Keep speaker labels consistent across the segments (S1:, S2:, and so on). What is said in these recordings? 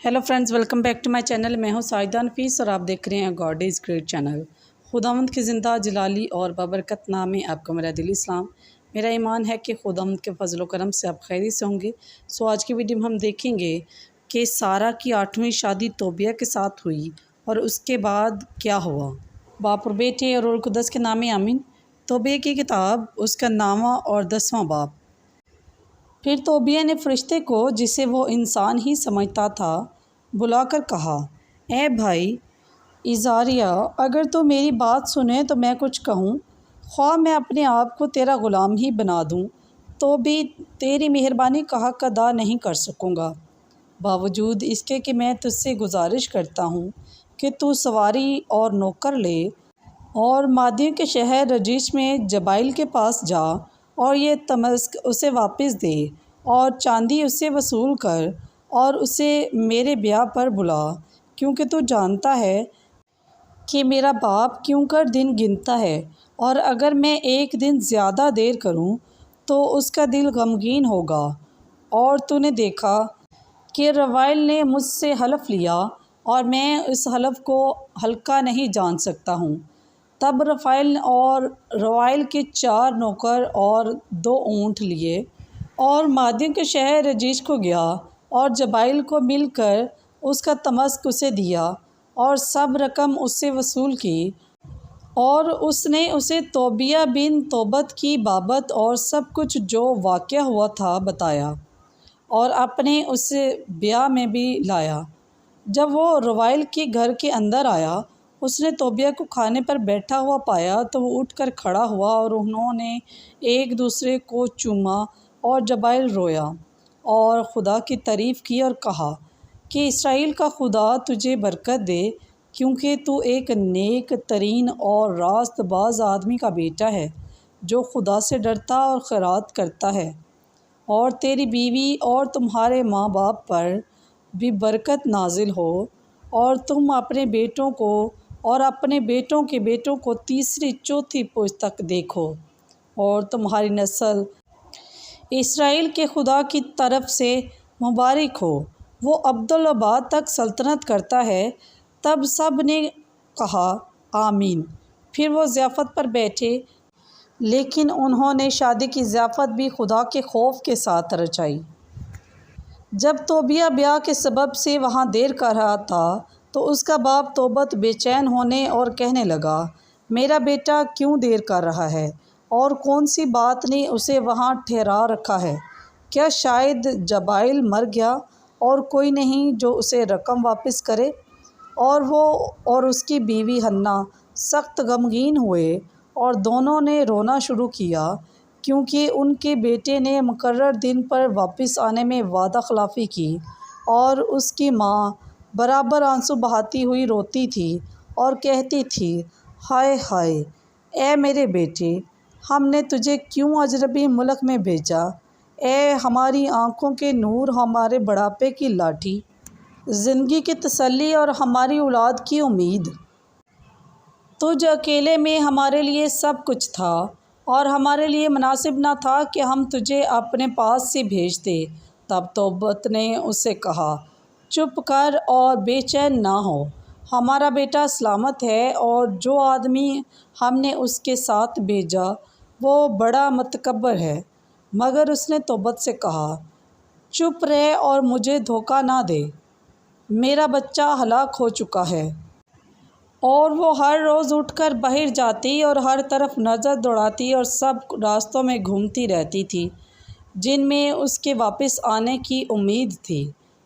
S1: Hello friends, welcome back to my channel. मैं हूं साहिदा नफीस और आप देख रहे हैं गॉड इज़ ग्रेट चैनल। खुदावंद की ज़िंदा जलाली और बाबरकत नाम में आपको मेरा दिली सलाम। मेरा ईमान है कि खुदावंद के फजल करम से आप खैरी से होंगे। सो आज की वीडियो में हम देखेंगे कि सारा की 8वीं शादी तोबिया के साथ हुई और उसके बाद क्या हुआ। बाप और बेटे और रूह कुद्दस के नाम आमीन। तोबिया की किताब, उसका नामा और 10वां बाप। फिर तोबिया ने फरिश्ते को, जिसे वो इंसान ही समझता था, बुलाकर कहा, ए भाई इज़ारिया, अगर तो मेरी बात सुने तो मैं कुछ कहूँ। ख्वाह मैं अपने आप को तेरा ग़ुलाम ही बना दूँ तो भी तेरी मेहरबानी का हक़ अदा नहीं कर सकूँगा। बावजूद इसके कि मैं तुझसे गुजारिश करता हूँ कि तू सवारी और नौकर ले और मादियों के शहर रजीश में जबाइल के पास जा और ये तमस्क उसे वापस दे और चांदी उससे वसूल कर और उसे मेरे ब्याह पर बुला, क्योंकि तू जानता है कि मेरा बाप क्यों कर दिन गिनता है, और अगर मैं एक दिन ज़्यादा देर करूं तो उसका दिल गमगीन होगा। और तूने देखा कि रवाइल ने मुझसे हलफ लिया और मैं इस हलफ को हल्का नहीं जान सकता हूँ। तब रफ़ाइल और रवाइल के 4 नौकर और 2 ऊँट लिए और मादियों के शहर रजीश को गया और जबाइल को मिलकर उसका तमस्क उसे दिया और सब रकम उससे वसूल की। और उसने उसे तोबिया बिन तोबत की बाबत और सब कुछ जो वाक़या हुआ था बताया और अपने उसे ब्याह में भी लाया। जब वो रवाइल के घर के अंदर आया, उसने तोबिया को खाने पर बैठा हुआ पाया तो वो उठकर खड़ा हुआ और उन्होंने एक दूसरे को चूमा और जबाइल रोया और खुदा की तारीफ़ की और कहा कि इसराइल का खुदा तुझे बरकत दे, क्योंकि तू एक नेक तरीन और रास्तबाज आदमी का बेटा है जो खुदा से डरता और खैरात करता है। और तेरी बीवी और तुम्हारे माँ बाप पर भी बरकत नाजिल हो, और तुम अपने बेटों को और अपने बेटों के बेटों को तीसरी चौथी पुश्त तक देखो, और तुम्हारी नस्ल इसराइल के खुदा की तरफ से मुबारक हो। वो अब्दुल्लाबाद तक सल्तनत करता है। तब सब ने कहा आमीन। फिर वो ज़ियाफ़त पर बैठे, लेकिन उन्होंने शादी की ज़ियाफ़त भी खुदा के खौफ के साथ रचाई। जब तोबिया ब्याह के सबब से वहाँ देर कर रहा था तो उसका बाप तोबत बेचैन होने और कहने लगा, मेरा बेटा क्यों देर कर रहा है और कौन सी बात ने उसे वहाँ ठहरा रखा है? क्या शायद जबाइल मर गया और कोई नहीं जो उसे रकम वापस करे? और वो और उसकी बीवी हन्ना सख्त गमगीन हुए और दोनों ने रोना शुरू किया, क्योंकि उनके बेटे ने मुकर्रर दिन पर वापस आने में वादा खिलाफ़ी की। और उसकी माँ बराबर आंसू बहाती हुई रोती थी और कहती थी, हाय हाय ए मेरे बेटे, हमने तुझे क्यों अजनबी मुल्क में भेजा? ए हमारी आँखों के नूर, हमारे बुढ़ापे की लाठी, ज़िंदगी की तसल्ली और हमारी औलाद की उम्मीद। तुझ अकेले में हमारे लिए सब कुछ था और हमारे लिए मुनासिब न था कि हम तुझे अपने पास से भेजते। तब तोबत ने उससे कहा, चुप कर और बेचैन ना हो, हमारा बेटा सलामत है और जो आदमी हमने उसके साथ भेजा वो बड़ा मतकब्बर है। मगर उसने तोबत से कहा, चुप रह और मुझे धोखा ना दे, मेरा बच्चा हलाक हो चुका है। और वो हर रोज़ उठकर बाहर जाती और हर तरफ नज़र दौड़ाती और सब रास्तों में घूमती रहती थी जिनमें उसके वापस आने की उम्मीद थी,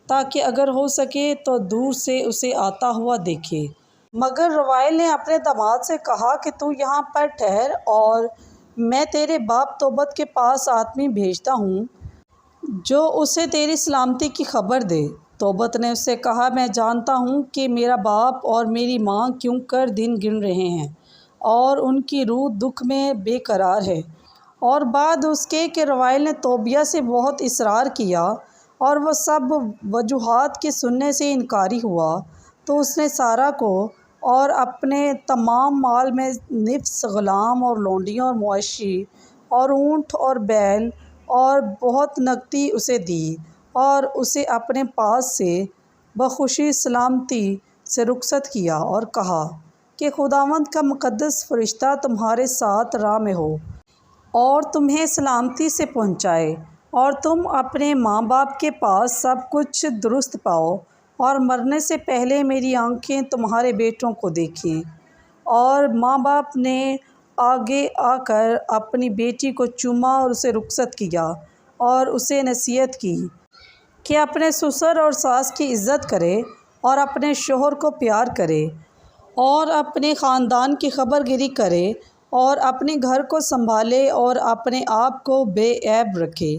S1: ताकि अगर हो सके तो दूर से उसे आता हुआ देखे। मगर रवाइल ने अपने दामाद से कहा कि तू यहाँ पर ठहर और मैं तेरे बाप तोबत के पास आदमी भेजता हूँ जो उसे तेरी सलामती की खबर दे। तोबत ने उससे कहा, मैं जानता हूँ कि मेरा बाप और मेरी माँ क्यों कर दिन गिन रहे हैं और उनकी रूह दुख में बेकरार है। और बाद उसके कि रवाइल ने तोबिया से बहुत इसरार किया और वह सब वजूहात के सुनने से इनकारी हुआ, तो उसने सारा को और अपने तमाम माल में निफ्स ग़ुलाम और लौंडियों और मवेशी और ऊँट और बैल और बहुत नकदी उसे दी और उसे अपने पास से بخوشی سلامتی سے رخصت کیا اور کہا کہ خداوند کا مقدس فرشتہ تمہارے ساتھ راہ میں ہو اور تمہیں سلامتی سے پہنچائے، اور تم اپنے ماں باپ کے پاس سب کچھ درست پاؤ۔ اور مرنے سے پہلے میری آنکھیں تمہارے بیٹوں کو دیکھیں۔ اور ماں باپ نے آگے آ کر اپنی بیٹی کو چوما اور اسے رخصت کیا اور اسے نصیحت کی کہ اپنے سسر اور ساس کی عزت کرے اور اپنے شوہر کو پیار کرے اور اپنے خاندان کی خبر گیری کرے اور اپنے گھر کو سنبھالے اور اپنے آپ کو بے عیب رکھے۔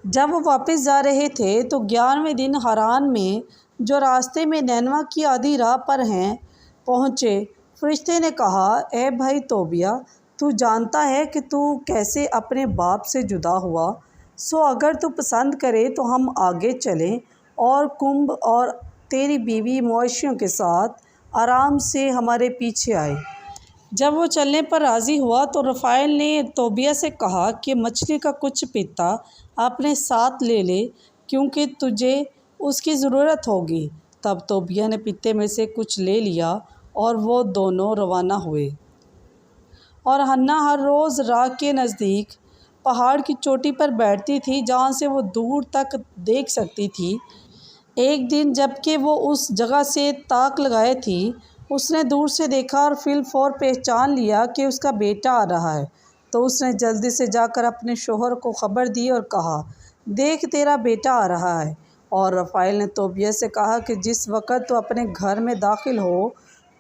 S1: جب وہ واپس جا رہے تھے تو 11ویں دن حران میں، جو راستے میں نینوا کی آدھی راہ پر ہیں، پہنچے۔ فرشتے نے کہا، اے بھائی توبیہ، تو جانتا ہے کہ تو کیسے اپنے باپ سے جدا ہوا، سو اگر تو پسند کرے تو ہم آگے چلیں اور کمب اور تیری بیوی مویشیوں کے ساتھ آرام سے ہمارے پیچھے آئے۔ جب وہ چلنے پر راضی ہوا تو رفائیل نے توبیہ سے کہا کہ مچھلی کا کچھ پتا اپنے ساتھ لے لے، کیونکہ تجھے اس کی ضرورت ہوگی۔ تب توبیہ نے پتے میں سے کچھ لے لیا اور وہ دونوں روانہ ہوئے۔ اور ہنا ہر روز راہ کے نزدیک پہاڑ کی چوٹی پر بیٹھتی تھی جہاں سے وہ دور تک دیکھ سکتی تھی۔ ایک دن جب کہ وہ اس جگہ سے تاک لگائے تھی، اس نے دور سے دیکھا اور فی الفور پہچان لیا کہ اس کا بیٹا آ رہا ہے۔ تو اس نے جلدی سے جا کر اپنے شوہر کو خبر دی اور کہا، دیکھ تیرا بیٹا آ رہا ہے۔ اور رفائیل نے توبیہ سے کہا کہ جس وقت تو اپنے گھر میں داخل ہو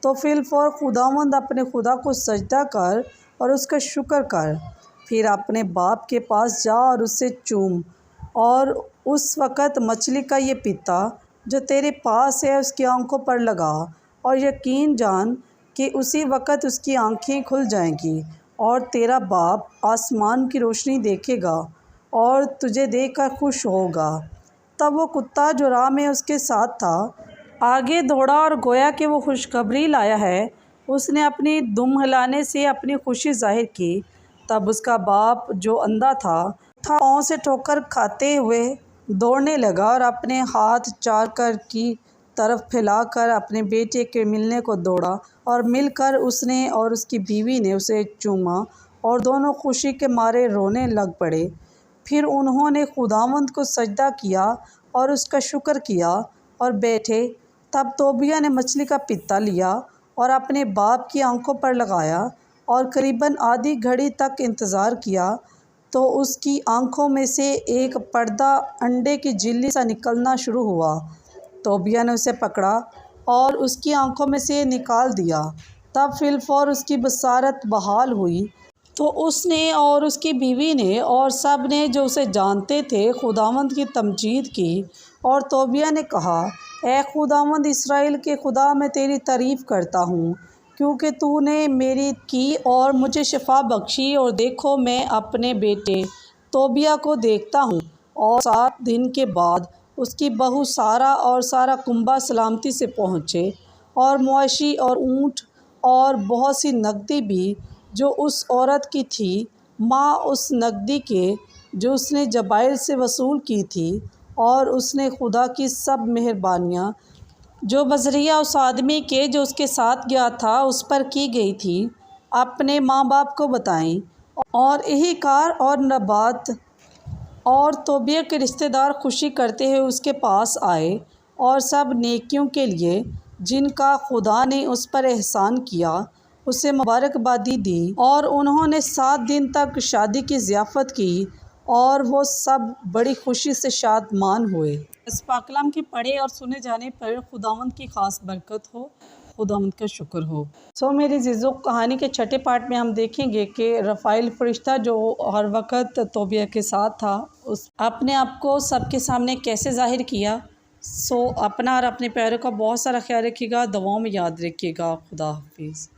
S1: تو فی الفور خداوند اپنے خدا کو سجدہ کر اور اس کا شکر کر، پھر اپنے باپ کے پاس جا اور اسے چوم، اور اس وقت مچھلی کا یہ پتا جو تیرے پاس ہے اس کی آنکھوں پر لگا، اور یقین جان کہ اسی وقت اس کی آنکھیں کھل جائیں گی اور تیرا باپ آسمان کی روشنی دیکھے گا اور تجھے دیکھ کر خوش ہوگا۔ تب وہ کتا جو راہ میں اس کے ساتھ تھا آگے دوڑا اور گویا کہ وہ خوشخبری لایا ہے، اس نے اپنی دم ہلانے سے اپنی خوشی ظاہر کی۔ تب اس کا باپ جو اندھا تھا پاؤں سے ٹھوکر کھاتے ہوئے دوڑنے لگا اور اپنے ہاتھ چارکر کی طرف پھیلا کر اپنے بیٹے کے ملنے کو دوڑا، اور مل کر اس نے اور اس کی بیوی نے اسے چوما اور دونوں خوشی کے مارے رونے لگ پڑے۔ پھر انہوں نے خداوند کو سجدہ کیا اور اس کا شکر کیا اور بیٹھے۔ تب توبیہ نے مچھلی کا پتا لیا اور اپنے باپ کی آنکھوں پر لگایا اور قریباً آدھی گھڑی تک انتظار کیا، تو اس کی آنکھوں میں سے ایک پردہ انڈے کی جھلی سا نکلنا شروع ہوا۔ توبیہ نے اسے پکڑا اور اس کی آنکھوں میں سے نکال دیا۔ تب فی الفور اس کی بصارت بحال ہوئی۔ تو اس نے اور اس کی بیوی نے اور سب نے جو اسے جانتے تھے خداوند کی تمجید کی، اور توبیہ نے کہا، اے خداوند اسرائیل کے خدا، میں تیری تعریف کرتا ہوں کیونکہ تو نے میری کی اور مجھے شفا بخشی، اور دیکھو میں اپنے بیٹے توبیہ کو دیکھتا ہوں۔ اور 7 دن کے بعد اس کی بہو سارہ اور سارا کنبہ سلامتی سے پہنچے، اور مویشی اور اونٹ اور بہت سی نقدی بھی جو اس عورت کی تھی، ماں اس نقدی کے جو اس نے جبائل سے وصول کی تھی، اور اس نے خدا کی سب مہربانیاں جو بذریعہ اس آدمی کے جو اس کے ساتھ گیا تھا اس پر کی گئی تھی، اپنے ماں باپ کو بتائیں۔ اور اہیکار اور نبات اور توبیہ کے رشتہ دار خوشی کرتے ہوئے اس کے پاس آئے، اور سب نیکیوں کے لیے جن کا خدا نے اس پر احسان کیا اسے مبارکبادی دی، اور انہوں نے 7 دن تک شادی کی ضیافت کی، اور وہ سب بڑی خوشی سے شادمان ہوئے۔ اس پاک کلام کے پڑھے اور سنے جانے پر خداوند کی خاص برکت ہو، خداوند کا شکر ہو۔ میری عزیزو، کہانی کے چھٹے پارٹ میں ہم دیکھیں گے کہ رفائیل فرشتہ جو ہر وقت توبیہ کے ساتھ تھا، اس اپنے آپ کو سب کے سامنے کیسے ظاہر کیا۔ اپنا اور اپنے پیاروں کا بہت سارا خیال رکھیے گا، دعاؤں میں یاد رکھیے گا۔ خدا حافظ۔